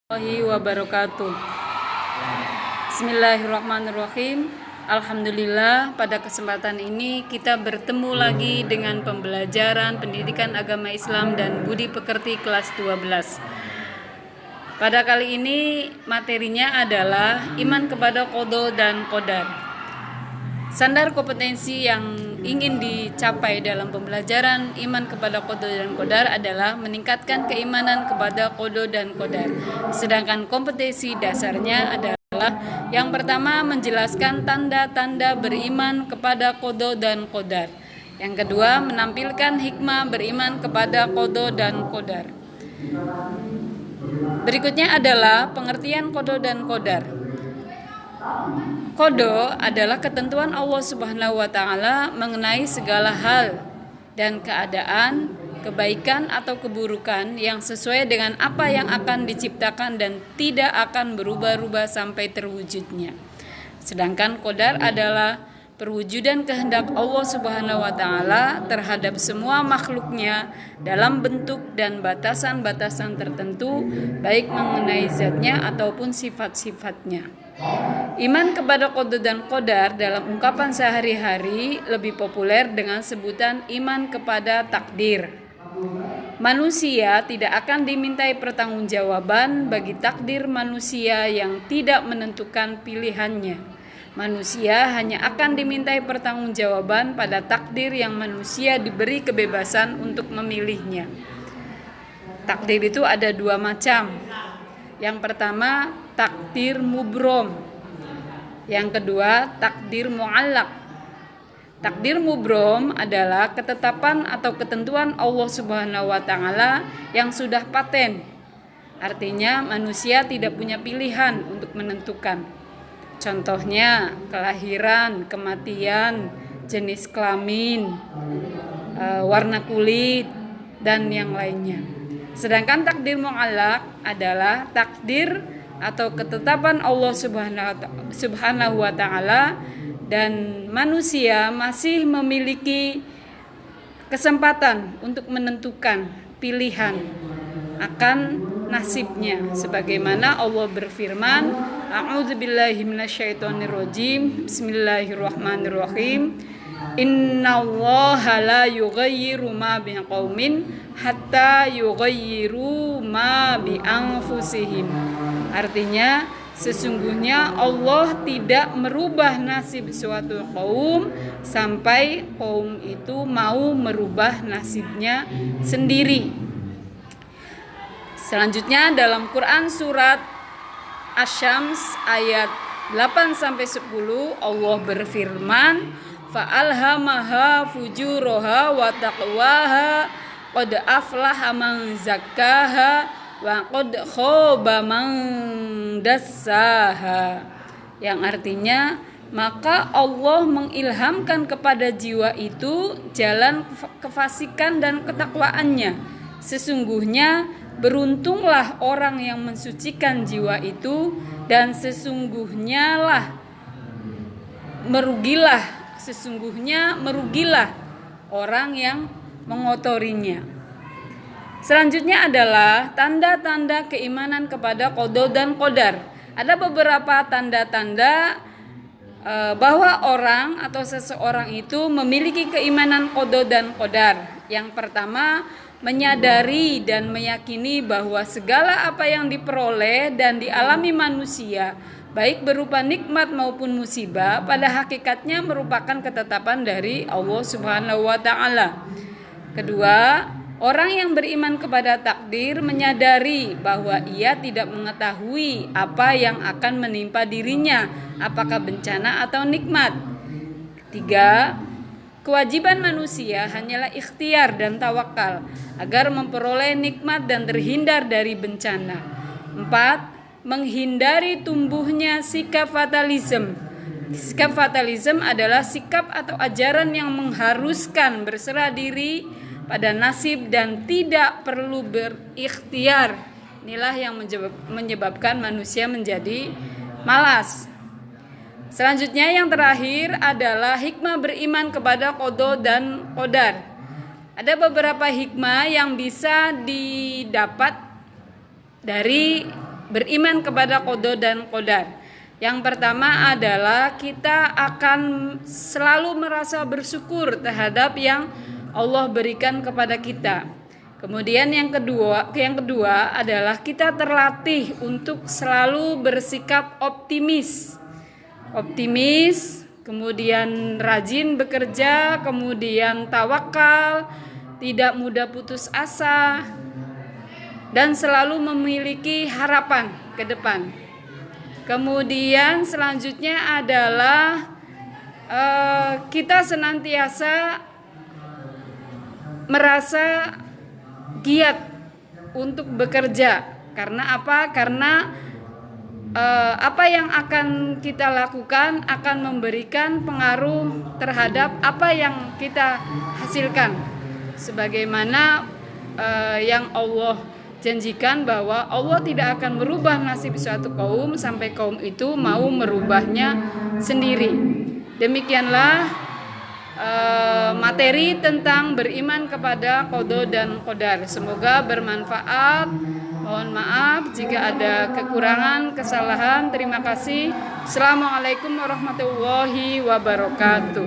Warahmatullahi wabarakatuh. Bismillahirrahmanirrahim. Alhamdulillah, pada kesempatan ini kita bertemu lagi dengan pembelajaran pendidikan agama Islam dan budi pekerti kelas 12. Pada kali ini materinya adalah iman kepada qada dan qadar. Standar kompetensi yang ingin dicapai dalam pembelajaran iman kepada qada dan qadar adalah meningkatkan keimanan kepada qada dan qadar. Sedangkan kompetensi dasarnya adalah yang pertama menjelaskan tanda-tanda beriman kepada qada dan qadar. Yang kedua menampilkan hikmah beriman kepada qada dan qadar. Berikutnya adalah pengertian qada dan qadar. Qada adalah ketentuan Allah Subhanahu wa taala mengenai segala hal dan keadaan, kebaikan atau keburukan yang sesuai dengan apa yang akan diciptakan dan tidak akan berubah-ubah sampai terwujudnya. Sedangkan qadar adalah perwujudan kehendak Allah Subhanahu wa taala terhadap semua makhluknya dalam bentuk dan batasan-batasan tertentu, baik mengenai zatnya ataupun sifat-sifatnya. Iman kepada qada dan qadar dalam ungkapan sehari-hari lebih populer dengan sebutan iman kepada takdir. Manusia tidak akan dimintai pertanggungjawaban bagi takdir manusia yang tidak menentukan pilihannya. Manusia hanya akan dimintai pertanggungjawaban pada takdir yang manusia diberi kebebasan untuk memilihnya. Takdir itu ada dua macam. Yang pertama, takdir mubrom. Yang kedua, takdir mu'allaq. Takdir mubrom adalah ketetapan atau ketentuan Allah Subhanahu wa taala yang sudah paten. Artinya manusia tidak punya pilihan untuk menentukan. Contohnya kelahiran, kematian, jenis kelamin, warna kulit, dan yang lainnya. Sedangkan takdir mu'allaq adalah takdir atau ketetapan Allah Subhanahu wa taala dan manusia masih memiliki kesempatan untuk menentukan pilihan akan nasibnya, sebagaimana Allah berfirman, a'udzubillahi minasyaitonirrajim, bismillahirrahmanirrahim, innallaha la yughayyiru ma biqaumin hatta yughayyiru ma bi anfusihim. Artinya sesungguhnya Allah tidak merubah nasib suatu kaum sampai kaum itu mau merubah nasibnya sendiri. Selanjutnya dalam Quran surat Asy-Syams ayat 8-10 Allah berfirman, fa'alhamaha fujuraha wa taqwaha qad aflaha man zakkaha wa qad khaba man dassaha. Yang artinya, maka Allah mengilhamkan kepada jiwa itu jalan kefasikan dan ketakwaannya. Sesungguhnya beruntunglah orang yang mensucikan jiwa itu, dan sesungguhnya merugilah orang yang mengotorinya. Selanjutnya adalah tanda-tanda keimanan kepada qada dan qadar. Ada beberapa tanda-tanda bahwa orang atau seseorang itu memiliki keimanan qada dan qadar. Yang pertama, menyadari dan meyakini bahwa segala apa yang diperoleh dan dialami manusia, baik berupa nikmat maupun musibah, pada hakikatnya merupakan ketetapan dari Allah Subhanahu wa taala. Kedua, orang yang beriman kepada takdir menyadari bahwa ia tidak mengetahui apa yang akan menimpa dirinya, apakah bencana atau nikmat. Tiga, kewajiban manusia hanyalah ikhtiar dan tawakal agar memperoleh nikmat dan terhindar dari bencana. 4. Menghindari tumbuhnya sikap fatalisme. Sikap fatalisme adalah sikap atau ajaran yang mengharuskan berserah diri pada nasib dan tidak perlu berikhtiar. Inilah yang menyebabkan manusia menjadi malas. Selanjutnya yang terakhir adalah hikmah beriman kepada qada dan qadar. Ada beberapa hikmah yang bisa didapat dari beriman kepada qada dan qadar. Yang pertama adalah kita akan selalu merasa bersyukur terhadap yang Allah berikan kepada kita. Kemudian yang kedua adalah kita terlatih untuk selalu bersikap optimis, kemudian rajin bekerja, kemudian tawakal, tidak mudah putus asa, dan selalu memiliki harapan ke depan. Kemudian selanjutnya adalah kita senantiasa merasa giat untuk bekerja. Karena apa? Karena apa yang akan kita lakukan akan memberikan pengaruh terhadap apa yang kita hasilkan. Sebagaimana yang Allah janjikan bahwa Allah tidak akan merubah nasib suatu kaum sampai kaum itu mau merubahnya sendiri. Demikianlah materi tentang beriman kepada qada dan qadar. Semoga bermanfaat. Mohon maaf jika ada kekurangan, kesalahan. Terima kasih. Assalamualaikum warahmatullahi wabarakatuh.